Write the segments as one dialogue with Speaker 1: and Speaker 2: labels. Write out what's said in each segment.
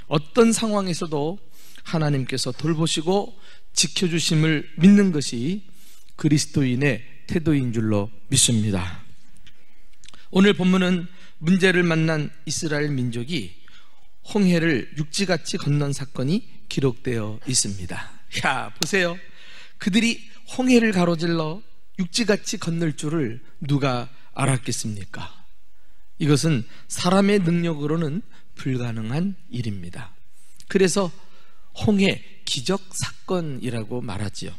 Speaker 1: 어떤 상황에서도 하나님께서 돌보시고 지켜주심을 믿는 것이 그리스도인의 태도인 줄로 믿습니다. 오늘 본문은 문제를 만난 이스라엘 민족이 홍해를 육지같이 건넌 사건이 기록되어 있습니다. 야, 보세요. 그들이 홍해를 가로질러 육지같이 건널 줄을 누가 알았겠습니까? 이것은 사람의 능력으로는 불가능한 일입니다. 그래서 홍해 기적 사건이라고 말하지요.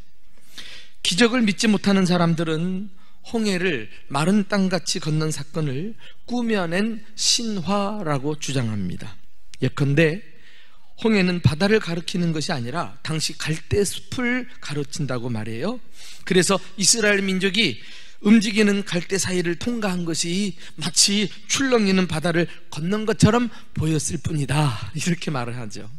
Speaker 1: 기적을 믿지 못하는 사람들은 홍해를 마른 땅같이 건넌 사건을 꾸며낸 신화라고 주장합니다. 예컨대 홍해는 바다를 가리키는 것이 아니라 당시 갈대숲을 가르친다고 말해요. 그래서 이스라엘 민족이 움직이는 갈대 사이를 통과한 것이 마치 출렁이는 바다를 건넌 것처럼 보였을 뿐이다, 이렇게 말을 하죠.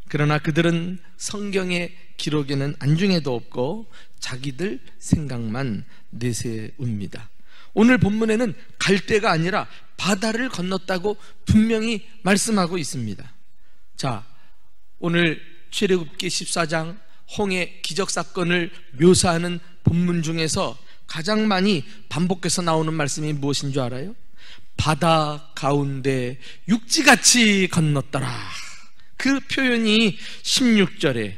Speaker 1: 그러나 그들은 성경의 기록에는 안중에도 없고 자기들 생각만 내세웁니다. 오늘 본문에는 갈대가 아니라 바다를 건넜다고 분명히 말씀하고 있습니다. 자, 오늘 출애굽기 14장 홍해 기적사건을 묘사하는 본문 중에서 가장 많이 반복해서 나오는 말씀이 무엇인 줄 알아요? 바다 가운데 육지같이 건넜더라. 그 표현이 16절에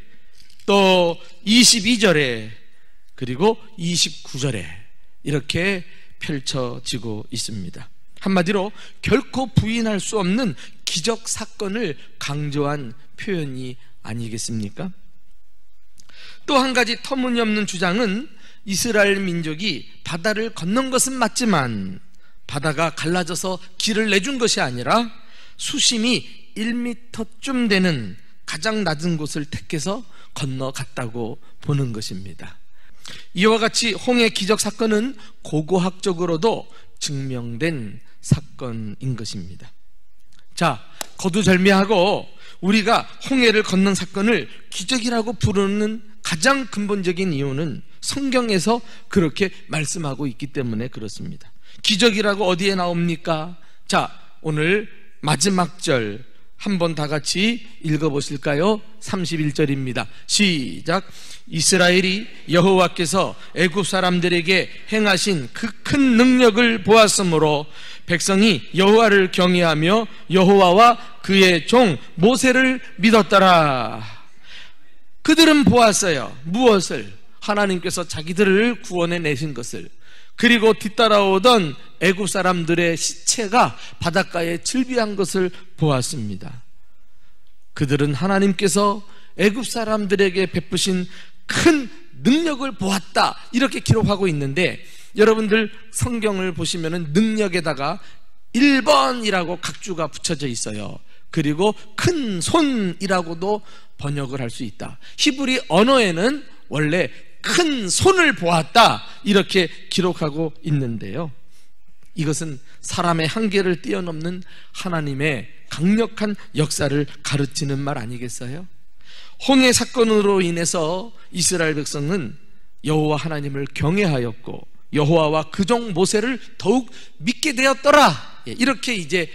Speaker 1: 또 22절에 그리고 29절에 이렇게 펼쳐지고 있습니다. 한마디로 결코 부인할 수 없는 기적 사건을 강조한 표현이 아니겠습니까? 또 한 가지 터무니없는 주장은 이스라엘 민족이 바다를 건넌 것은 맞지만 바다가 갈라져서 길을 내준 것이 아니라 수심이 1m쯤 되는 가장 낮은 곳을 택해서 건너갔다고 보는 것입니다. 이와 같이 홍해 기적 사건은 고고학적으로도 증명된 사건인 것입니다. 자, 거두절미하고 우리가 홍해를 건넌 사건을 기적이라고 부르는 가장 근본적인 이유는 성경에서 그렇게 말씀하고 있기 때문에 그렇습니다. 기적이라고 어디에 나옵니까? 자, 오늘 마지막 절 한번 다 같이 읽어보실까요? 31절입니다. 시작. 이스라엘이 여호와께서 애굽 사람들에게 행하신 그 큰 능력을 보았으므로 백성이 여호와를 경외하며 여호와와 그의 종 모세를 믿었더라. 그들은 보았어요. 무엇을? 하나님께서 자기들을 구원해 내신 것을. 그리고 뒤따라오던 애굽 사람들의 시체가 바닷가에 즐비한 것을 보았습니다. 그들은 하나님께서 애굽 사람들에게 베푸신 큰 능력을 보았다, 이렇게 기록하고 있는데, 여러분들 성경을 보시면은 능력에다가 1번이라고 각주가 붙여져 있어요. 그리고 큰 손이라고도 번역을 할 수 있다. 히브리 언어에는 원래 큰 손을 보았다, 이렇게 기록하고 있는데요, 이것은 사람의 한계를 뛰어넘는 하나님의 강력한 역사를 가르치는 말 아니겠어요? 홍해 사건으로 인해서 이스라엘 백성은 여호와 하나님을 경외하였고 여호와와 그 종 모세를 더욱 믿게 되었더라, 이렇게 이제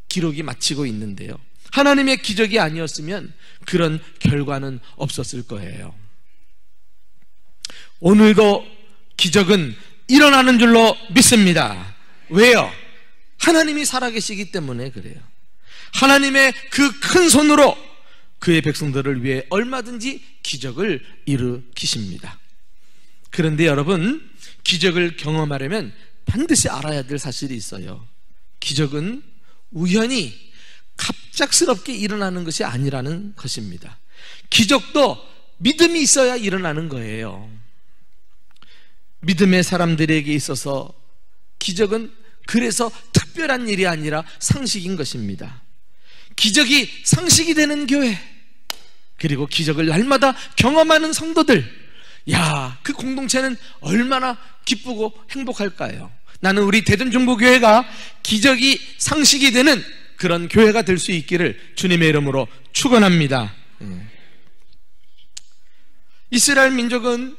Speaker 1: 기록이 마치고 있는데요, 하나님의 기적이 아니었으면 그런 결과는 없었을 거예요. 오늘도 기적은 일어나는 줄로 믿습니다. 왜요? 하나님이 살아계시기 때문에 그래요. 하나님의 그 큰 손으로 그의 백성들을 위해 얼마든지 기적을 일으키십니다. 그런데 여러분, 기적을 경험하려면 반드시 알아야 될 사실이 있어요. 기적은 우연히 갑작스럽게 일어나는 것이 아니라는 것입니다. 기적도 믿음이 있어야 일어나는 거예요. 믿음의 사람들에게 있어서 기적은 그래서 특별한 일이 아니라 상식인 것입니다. 기적이 상식이 되는 교회, 그리고 기적을 날마다 경험하는 성도들, 야, 그 공동체는 얼마나 기쁘고 행복할까요? 나는 우리 대전중보교회가 기적이 상식이 되는 그런 교회가 될 수 있기를 주님의 이름으로 축원합니다. 이스라엘 민족은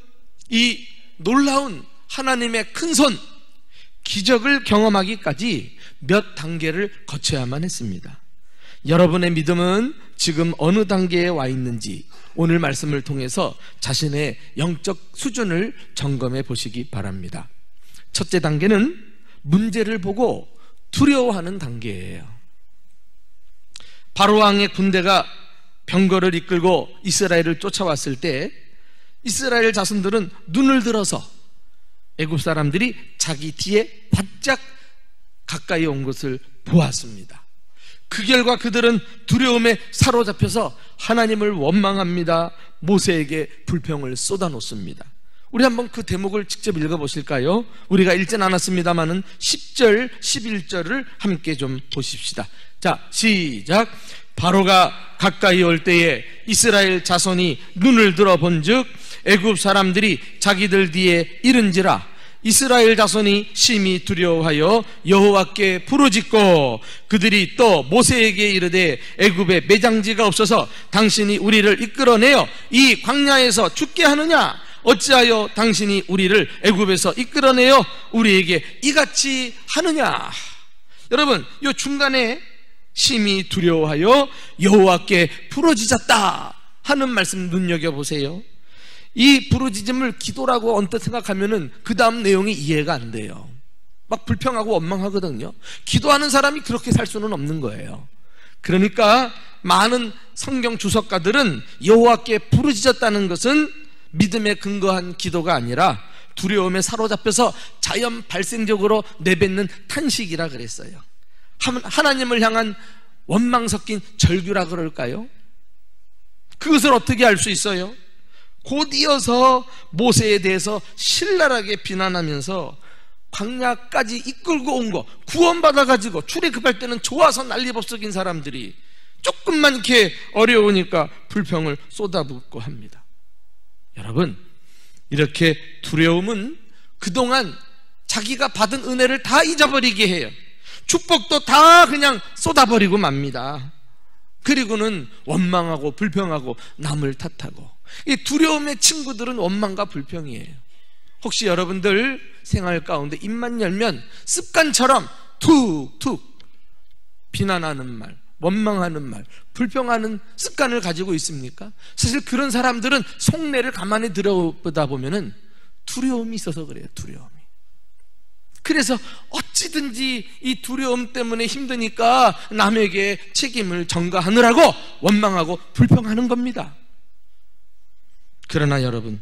Speaker 1: 이 놀라운 하나님의 큰 손, 기적을 경험하기까지 몇 단계를 거쳐야만 했습니다. 여러분의 믿음은 지금 어느 단계에 와 있는지 오늘 말씀을 통해서 자신의 영적 수준을 점검해 보시기 바랍니다. 첫째 단계는 문제를 보고 두려워하는 단계예요. 바로왕의 군대가 병거를 이끌고 이스라엘을 쫓아왔을 때 이스라엘 자손들은 눈을 들어서 애굽 사람들이 자기 뒤에 바짝 가까이 온 것을 보았습니다. 그 결과 그들은 두려움에 사로잡혀서 하나님을 원망합니다. 모세에게 불평을 쏟아놓습니다. 우리 한번 그 대목을 직접 읽어보실까요? 우리가 읽진 않았습니다만은 10절, 11절을 함께 좀 보십시다. 자, 시작. 바로가 가까이 올 때에 이스라엘 자손이 눈을 들어 본즉 애굽 사람들이 자기들 뒤에 이른지라 이스라엘 자손이 심히 두려워하여 여호와께 부르짖고 그들이 또 모세에게 이르되 애굽에 매장지가 없어서 당신이 우리를 이끌어내어 이 광야에서 죽게 하느냐? 어찌하여 당신이 우리를 애굽에서 이끌어내어 우리에게 이같이 하느냐? 여러분, 이 중간에 심히 두려워하여 여호와께 부르짖었다 하는 말씀 눈여겨보세요. 이 부르짖음을 기도라고 언뜻 생각하면은 그 다음 내용이 이해가 안 돼요. 막 불평하고 원망하거든요. 기도하는 사람이 그렇게 살 수는 없는 거예요. 그러니까 많은 성경 주석가들은 여호와께 부르짖었다는 것은 믿음에 근거한 기도가 아니라 두려움에 사로잡혀서 자연 발생적으로 내뱉는 탄식이라 그랬어요. 하나님을 향한 원망 섞인 절규라 그럴까요? 그것을 어떻게 알 수 있어요? 곧 이어서 모세에 대해서 신랄하게 비난하면서 광야까지 이끌고 온 거, 구원받아가지고 출애굽할 때는 좋아서 난리법석인 사람들이 조금만 이렇게 어려우니까 불평을 쏟아붓고 합니다. 여러분, 이렇게 두려움은 그동안 자기가 받은 은혜를 다 잊어버리게 해요. 축복도 다 그냥 쏟아버리고 맙니다. 그리고는 원망하고 불평하고 남을 탓하고. 이 두려움의 친구들은 원망과 불평이에요. 혹시 여러분들 생활 가운데 입만 열면 습관처럼 툭툭 비난하는 말, 원망하는 말, 불평하는 습관을 가지고 있습니까? 사실 그런 사람들은 속내를 가만히 들여다보다 보면은 두려움이 있어서 그래요. 두려움이. 그래서 어찌든지 이 두려움 때문에 힘드니까 남에게 책임을 전가하느라고 원망하고 불평하는 겁니다. 그러나 여러분,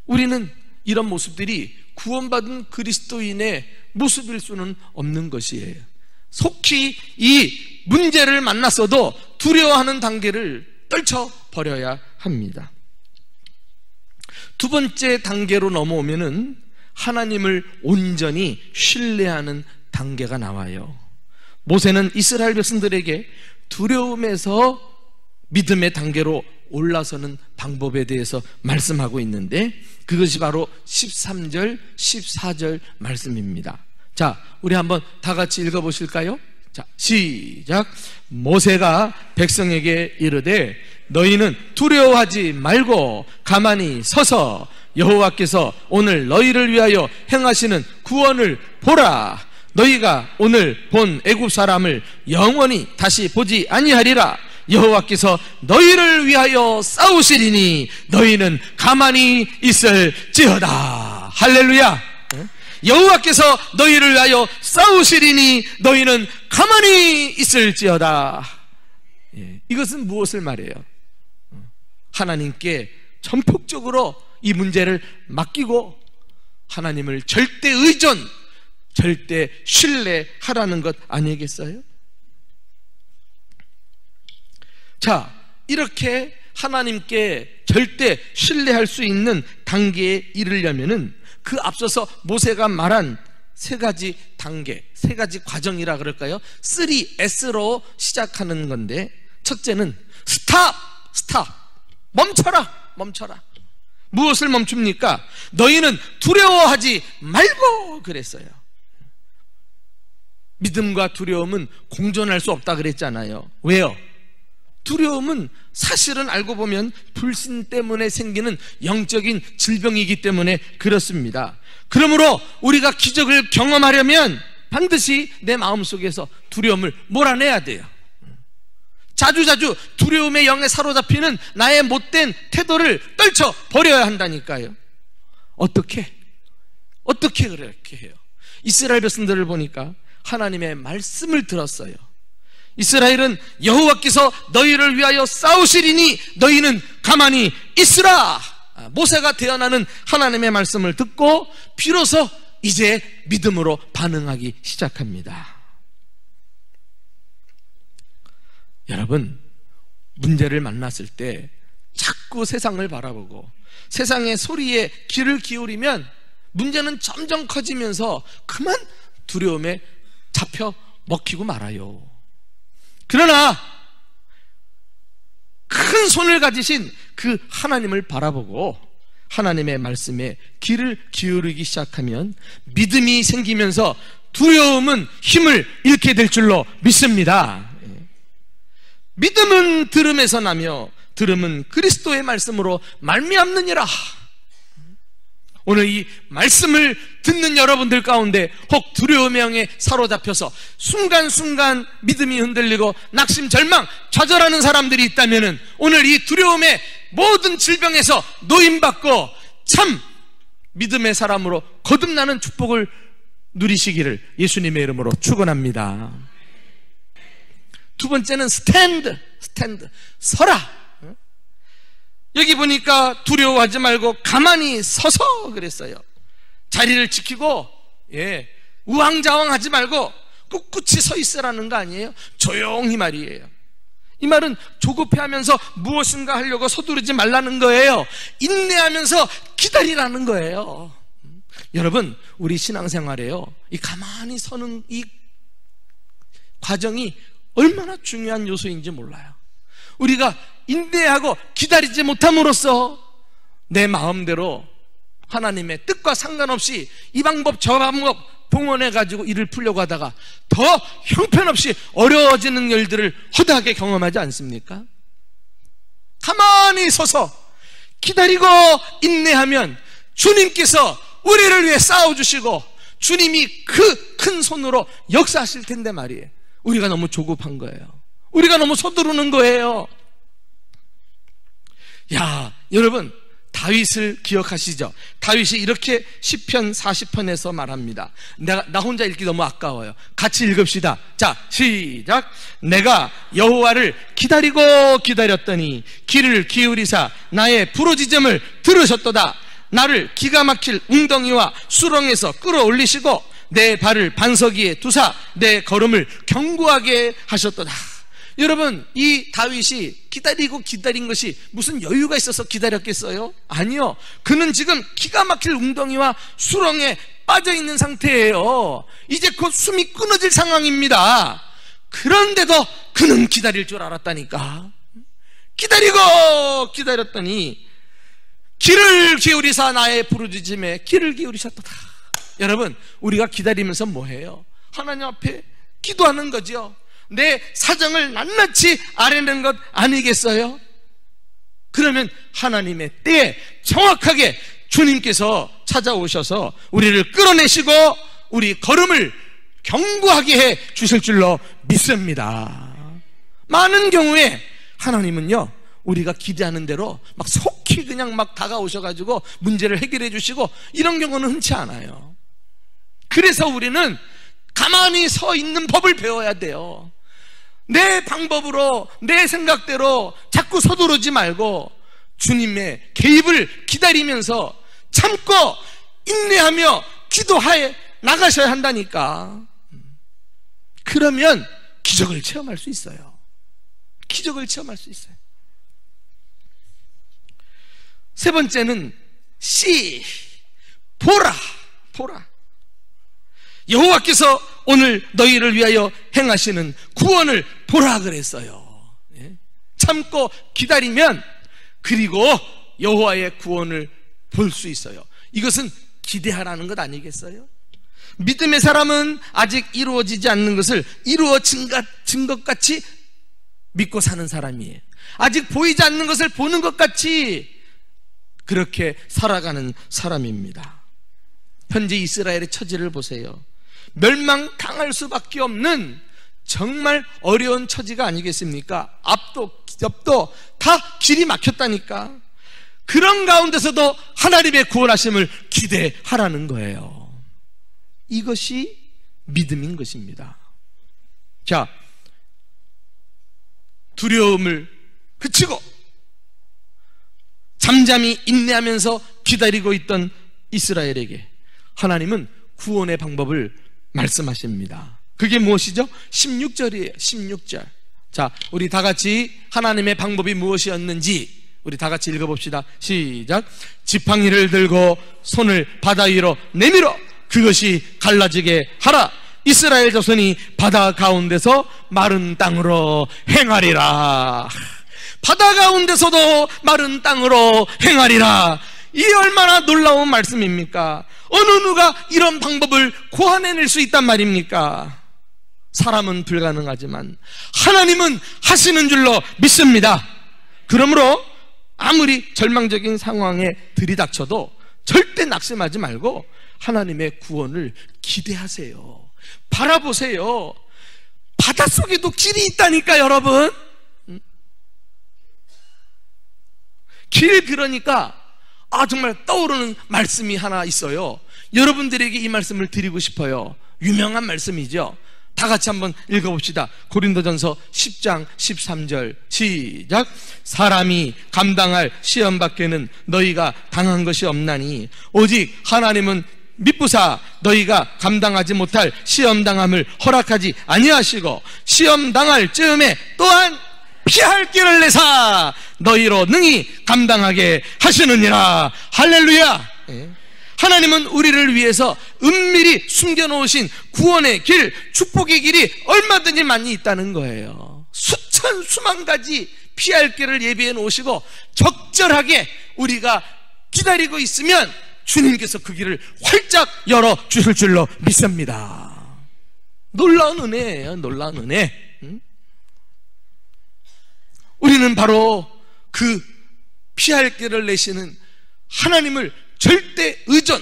Speaker 1: 우리는 이런 모습들이 구원받은 그리스도인의 모습일 수는 없는 것이에요. 속히 이 문제를 만났어도 두려워하는 단계를 떨쳐버려야 합니다. 두 번째 단계로 넘어오면은 하나님을 온전히 신뢰하는 단계가 나와요. 모세는 이스라엘 백성들에게 두려움에서 믿음의 단계로 올라서는 방법에 대해서 말씀하고 있는데 그것이 바로 13절, 14절 말씀입니다. 자, 우리 한번 다 같이 읽어보실까요? 자, 시작. 모세가 백성에게 이르되 너희는 두려워하지 말고 가만히 서서 여호와께서 오늘 너희를 위하여 행하시는 구원을 보라. 너희가 오늘 본 애굽 사람을 영원히 다시 보지 아니하리라. 여호와께서 너희를 위하여 싸우시리니 너희는 가만히 있을지어다. 할렐루야. 여호와께서 너희를 위하여 싸우시리니 너희는 가만히 있을지어다. 이것은 무엇을 말해요? 하나님께 전폭적으로 이 문제를 맡기고 하나님을 절대 의존, 절대 신뢰하라는 것 아니겠어요? 자, 이렇게 하나님께 절대 신뢰할 수 있는 단계에 이르려면은 그 앞서서 모세가 말한 세 가지 단계, 세 가지 과정이라 그럴까요? 3S로 시작하는 건데, 첫째는 스탑! 멈춰라! 무엇을 멈춥니까? 너희는 두려워하지 말고 그랬어요. 믿음과 두려움은 공존할 수 없다 그랬잖아요. 왜요? 두려움은 사실은 알고 보면 불신 때문에 생기는 영적인 질병이기 때문에 그렇습니다. 그러므로 우리가 기적을 경험하려면 반드시 내 마음속에서 두려움을 몰아내야 돼요. 자주자주 두려움의 영에 사로잡히는 나의 못된 태도를 떨쳐버려야 한다니까요. 어떻게 그렇게 해요? 이스라엘 백성들을 보니까 하나님의 말씀을 들었어요. 이스라엘은 여호와께서 너희를 위하여 싸우시리니 너희는 가만히 있으라. 모세가 대언하는 하나님의 말씀을 듣고 비로소 이제 믿음으로 반응하기 시작합니다. 여러분, 문제를 만났을 때 자꾸 세상을 바라보고 세상의 소리에 귀를 기울이면 문제는 점점 커지면서 그만 두려움에 잡혀 먹히고 말아요. 그러나 큰 손을 가지신 그 하나님을 바라보고 하나님의 말씀에 귀를 기울이기 시작하면 믿음이 생기면서 두려움은 힘을 잃게 될 줄로 믿습니다. 믿음은 들음에서 나며 들음은 그리스도의 말씀으로 말미암느니라. 오늘 이 말씀을 듣는 여러분들 가운데 혹 두려움의 영에 사로잡혀서 순간순간 믿음이 흔들리고 낙심, 절망, 좌절하는 사람들이 있다면 오늘 이 두려움의 모든 질병에서 노임받고 참 믿음의 사람으로 거듭나는 축복을 누리시기를 예수님의 이름으로 축원합니다. 두 번째는 스탠드, 서라. 여기 보니까 두려워하지 말고 가만히 서서 그랬어요. 자리를 지키고 우왕좌왕하지 말고 꿋꿋이 서 있으라는 거 아니에요? 조용히 말이에요. 이 말은 조급해하면서 무엇인가 하려고 서두르지 말라는 거예요. 인내하면서 기다리라는 거예요. 여러분, 우리 신앙생활에요, 이 가만히 서는 이 과정이 얼마나 중요한 요소인지 몰라요. 우리가 인내하고 기다리지 못함으로써 내 마음대로 하나님의 뜻과 상관없이 이 방법 저 방법 봉헌해가지고 일을 풀려고 하다가 더 형편없이 어려워지는 일들을 허다하게 경험하지 않습니까? 가만히 서서 기다리고 인내하면 주님께서 우리를 위해 싸워주시고 주님이 그 큰 손으로 역사하실 텐데 말이에요. 우리가 너무 조급한 거예요. 우리가 너무 서두르는 거예요. 야, 여러분, 다윗을 기억하시죠? 다윗이 이렇게 시편 40편에서 말합니다. 나 혼자 읽기 너무 아까워요. 같이 읽읍시다. 자, 시작. 내가 여호와를 기다리고 기다렸더니 귀를 기울이사 나의 부르짖음을 들으셨도다. 나를 기가 막힐 웅덩이와 수렁에서 끌어올리시고 내 발을 반석 위에 두사 내 걸음을 견고하게 하셨도다. 여러분, 이 다윗이 기다린 것이 무슨 여유가 있어서 기다렸겠어요? 아니요. 그는 지금 기가 막힐 웅덩이와 수렁에 빠져있는 상태예요. 이제 곧 숨이 끊어질 상황입니다. 그런데도 그는 기다릴 줄 알았다니까. 기다리고 기다렸더니 귀를 기울이사 나의 부르짖음에 귀를 기울이셨도다. 여러분, 우리가 기다리면서 뭐해요? 하나님 앞에 기도하는 거죠. 내 사정을 낱낱이 아뢰는 것 아니겠어요? 그러면 하나님의 때에 정확하게 주님께서 찾아오셔서 우리를 끌어내시고 우리 걸음을 견고하게 해 주실 줄로 믿습니다. 많은 경우에 하나님은요, 우리가 기대하는 대로 막 속히 그냥 막 다가오셔가지고 문제를 해결해 주시고 이런 경우는 흔치 않아요. 그래서 우리는 가만히 서 있는 법을 배워야 돼요. 내 방법으로 내 생각대로 자꾸 서두르지 말고 주님의 개입을 기다리면서 참고 인내하며 기도하여 나가셔야 한다니까. 그러면 기적을 체험할 수 있어요. 기적을 체험할 수 있어요. 세 번째는 보라. 여호와께서 오늘 너희를 위하여 행하시는 구원을 보라 그랬어요. 참고 기다리면 그리고 여호와의 구원을 볼 수 있어요. 이것은 기대하라는 것 아니겠어요? 믿음의 사람은 아직 이루어지지 않는 것을 이루어진 것 같이 믿고 사는 사람이에요. 아직 보이지 않는 것을 보는 것 같이 그렇게 살아가는 사람입니다. 현재 이스라엘의 처지를 보세요. 멸망당할 수밖에 없는 정말 어려운 처지가 아니겠습니까? 앞도 옆도 다 길이 막혔다니까. 그런 가운데서도 하나님의 구원하심을 기대하라는 거예요. 이것이 믿음인 것입니다. 자, 두려움을 그치고 잠잠히 인내하면서 기다리고 있던 이스라엘에게 하나님은 구원의 방법을 말씀하십니다. 그게 무엇이죠? 16절이에요. 16절. 자, 우리 다 같이 하나님의 방법이 무엇이었는지 우리 다 같이 읽어봅시다. 시작. 지팡이를 들고 손을 바다 위로 내밀어 그것이 갈라지게 하라. 이스라엘 자손이 바다 가운데서 마른 땅으로 행하리라. 바다 가운데서도 마른 땅으로 행하리라. 이 얼마나 놀라운 말씀입니까? 어느 누가 이런 방법을 고안해낼 수 있단 말입니까? 사람은 불가능하지만 하나님은 하시는 줄로 믿습니다. 그러므로 아무리 절망적인 상황에 들이닥쳐도 절대 낙심하지 말고 하나님의 구원을 기대하세요. 바라보세요. 바닷속에도 길이 있다니까, 여러분. 길, 그러니까 정말 떠오르는 말씀이 하나 있어요. 여러분들에게 이 말씀을 드리고 싶어요. 유명한 말씀이죠. 다 같이 한번 읽어봅시다. 고린도전서 10장 13절 시작. 사람이 감당할 시험 밖에는 너희가 당한 것이 없나니 오직 하나님은 미쁘사 너희가 감당하지 못할 시험 당함을 허락하지 아니하시고 시험 당할 즈음에 또한 피할 길을 내사 너희로 능히 감당하게 하시느니라. 할렐루야. 하나님은 우리를 위해서 은밀히 숨겨놓으신 구원의 길, 축복의 길이 얼마든지 많이 있다는 거예요. 수천 수만 가지 피할 길을 예비해 놓으시고 적절하게 우리가 기다리고 있으면 주님께서 그 길을 활짝 열어주실 줄로 믿습니다. 놀라운 은혜예요. 놀라운 은혜. 우리는 바로 그 피할 길을 내시는 하나님을 절대 의존,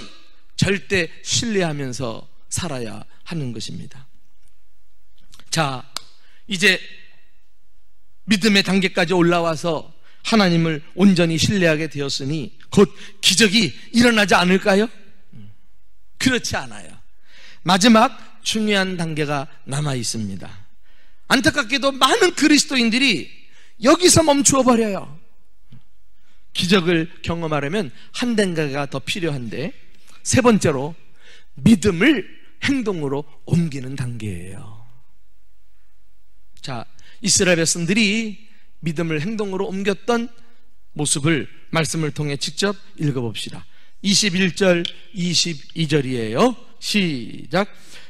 Speaker 1: 절대 신뢰하면서 살아야 하는 것입니다. 자, 이제 믿음의 단계까지 올라와서 하나님을 온전히 신뢰하게 되었으니 곧 기적이 일어나지 않을까요? 그렇지 않아요. 마지막 중요한 단계가 남아 있습니다. 안타깝게도 많은 그리스도인들이 여기서 멈추어 버려요. 기적을 경험하려면 한 단계가 더 필요한데, 세 번째로 믿음을 행동으로 옮기는 단계예요. 자, 이스라엘 백성들이 믿음을 행동으로 옮겼던 모습을 말씀을 통해 직접 읽어봅시다. 21절 22절이에요 시작.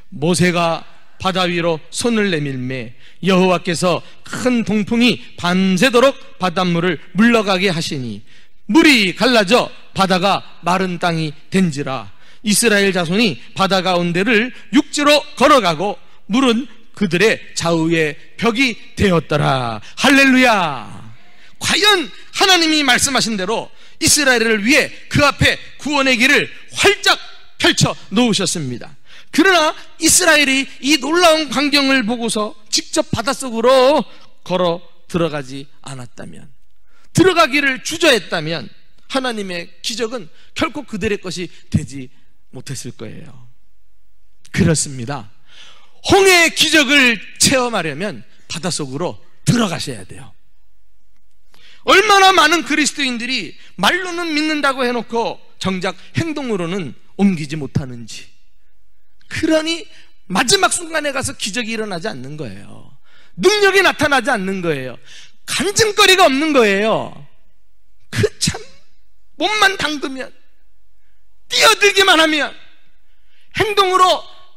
Speaker 1: 모세가 바다 위로 손을 내밀매 여호와께서 큰 동풍이 밤새도록 바닷물을 물러가게 하시니 물이 갈라져 바다가 마른 땅이 된지라. 이스라엘 자손이 바다 가운데를 육지로 걸어가고 물은 그들의 좌우의 벽이 되었더라. 할렐루야. 과연 하나님이 말씀하신 대로 이스라엘을 위해 그 앞에 구원의 길을 활짝 펼쳐 놓으셨습니다. 그러나 이스라엘이 이 놀라운 광경을 보고서 직접 바닷속으로 걸어 들어가지 않았다면, 들어가기를 주저했다면 하나님의 기적은 결코 그들의 것이 되지 못했을 거예요. 그렇습니다. 홍해의 기적을 체험하려면 바닷속으로 들어가셔야 돼요. 얼마나 많은 그리스도인들이 말로는 믿는다고 해놓고 정작 행동으로는 옮기지 못하는지. 그러니 마지막 순간에 가서 기적이 일어나지 않는 거예요. 능력이 나타나지 않는 거예요. 간증거리가 없는 거예요. 그 참 몸만 담그면, 뛰어들기만 하면, 행동으로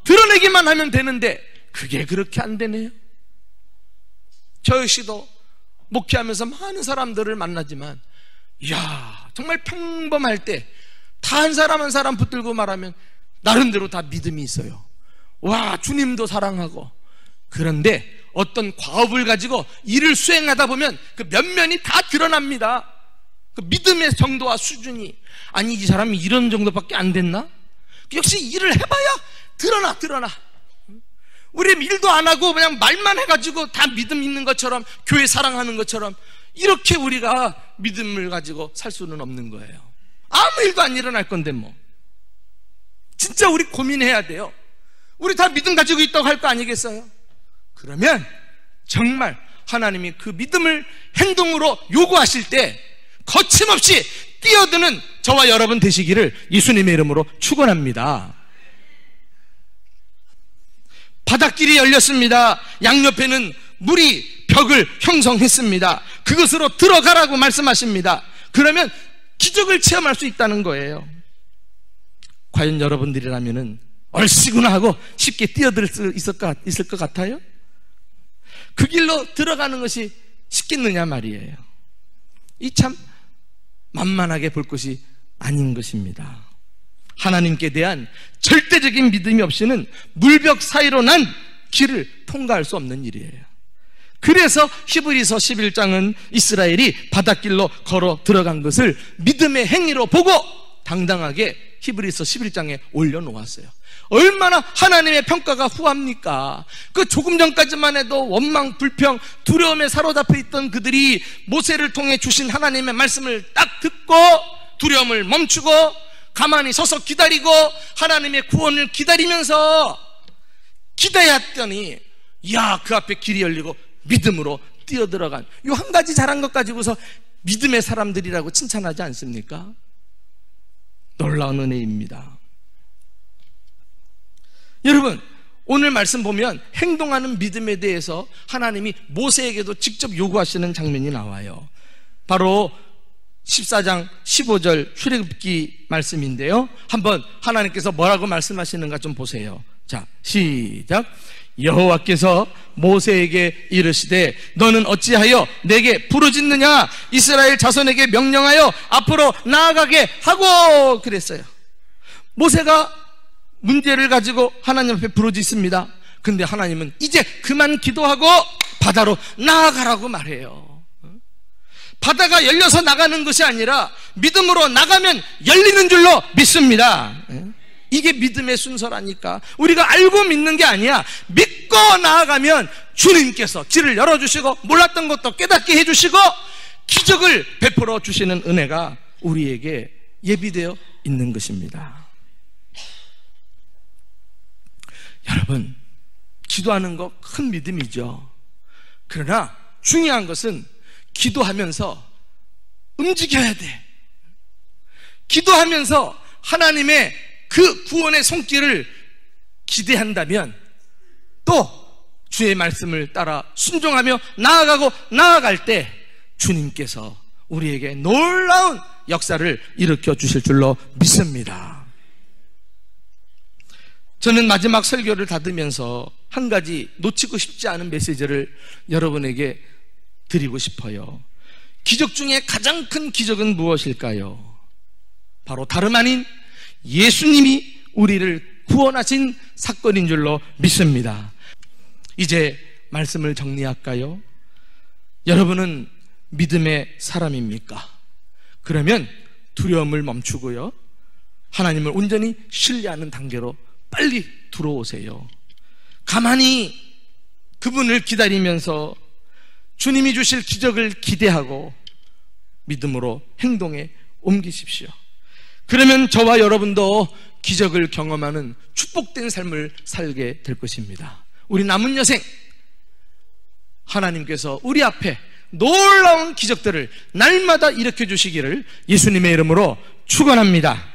Speaker 1: 드러내기만 하면 되는데 그게 그렇게 안 되네요. 저 역시도 목회하면서 많은 사람들을 만나지만, 이야, 정말 평범할 때 다 한 사람 한 사람 붙들고 말하면 나름대로 다 믿음이 있어요. 와, 주님도 사랑하고. 그런데 어떤 과업을 가지고 일을 수행하다 보면 그 면면이 다 드러납니다. 그 믿음의 정도와 수준이. 아니, 이 사람이 이런 정도밖에 안 됐나? 역시 일을 해봐야 드러나. 우리 일도 안 하고 그냥 말만 해가지고 다 믿음 있는 것처럼, 교회 사랑하는 것처럼 이렇게 우리가 믿음을 가지고 살 수는 없는 거예요. 아무 일도 안 일어날 건데 뭐. 진짜 우리 고민해야 돼요. 우리 다 믿음 가지고 있다고 할 거 아니겠어요? 그러면 정말 하나님이 그 믿음을 행동으로 요구하실 때 거침없이 뛰어드는 저와 여러분 되시기를 예수님의 이름으로 축원합니다. 바닷길이 열렸습니다. 양옆에는 물이 벽을 형성했습니다. 그것으로 들어가라고 말씀하십니다. 그러면 기적을 체험할 수 있다는 거예요. 과연 여러분들이라면 얼씨구나 하고 쉽게 뛰어들 수 있을 것 같아요? 그 길로 들어가는 것이 쉽겠느냐 말이에요. 이 참 만만하게 볼 것이 아닌 것입니다. 하나님께 대한 절대적인 믿음이 없이는 물벽 사이로 난 길을 통과할 수 없는 일이에요. 그래서 히브리서 11장은 이스라엘이 바닷길로 걸어 들어간 것을 믿음의 행위로 보고 당당하게 히브리서 11장에 올려놓았어요. 얼마나 하나님의 평가가 후합니까? 그 조금 전까지만 해도 원망, 불평, 두려움에 사로잡혀 있던 그들이 모세를 통해 주신 하나님의 말씀을 딱 듣고 두려움을 멈추고 가만히 서서 기다리고 하나님의 구원을 기다리면서 기대했더니 이야, 그 앞에 길이 열리고 믿음으로 뛰어들어간 이 한 가지 잘한 것 가지고서 믿음의 사람들이라고 칭찬하지 않습니까? 놀라운 은혜입니다. 여러분, 오늘 말씀 보면 행동하는 믿음에 대해서 하나님이 모세에게도 직접 요구하시는 장면이 나와요. 바로 14장 15절 출애굽기 말씀인데요, 한번 하나님께서 뭐라고 말씀하시는가 좀 보세요. 자, 시작. 여호와께서 모세에게 이르시되 너는 어찌하여 내게 부르짖느냐? 이스라엘 자손에게 명령하여 앞으로 나아가게 하고 그랬어요. 모세가 문제를 가지고 하나님 앞에 부르짖습니다. 근데 하나님은 이제 그만 기도하고 바다로 나아가라고 말해요. 바다가 열려서 나가는 것이 아니라 믿음으로 나가면 열리는 줄로 믿습니다. 이게 믿음의 순서라니까. 우리가 알고 믿는 게 아니야. 믿고 나아가면 주님께서 길을 열어주시고 몰랐던 것도 깨닫게 해주시고 기적을 베풀어 주시는 은혜가 우리에게 예비되어 있는 것입니다. 여러분, 기도하는 거 큰 믿음이죠. 그러나 중요한 것은 기도하면서 움직여야 돼. 기도하면서 하나님의 그 구원의 손길을 기대한다면 또 주의 말씀을 따라 순종하며 나아가고 나아갈 때 주님께서 우리에게 놀라운 역사를 일으켜 주실 줄로 믿습니다. 저는 마지막 설교를 닫으면서 한 가지 놓치고 싶지 않은 메시지를 여러분에게 드리고 싶어요. 기적 중에 가장 큰 기적은 무엇일까요? 바로 다름 아닌 예수님이 우리를 구원하신 사건인 줄로 믿습니다. 이제 말씀을 정리할까요? 여러분은 믿음의 사람입니까? 그러면 두려움을 멈추고요, 하나님을 온전히 신뢰하는 단계로 빨리 들어오세요. 가만히 그분을 기다리면서 주님이 주실 기적을 기대하고 믿음으로 행동에 옮기십시오. 그러면 저와 여러분도 기적을 경험하는 축복된 삶을 살게 될 것입니다. 우리 남은 여생 하나님께서 우리 앞에 놀라운 기적들을 날마다 일으켜 주시기를 예수님의 이름으로 축원합니다.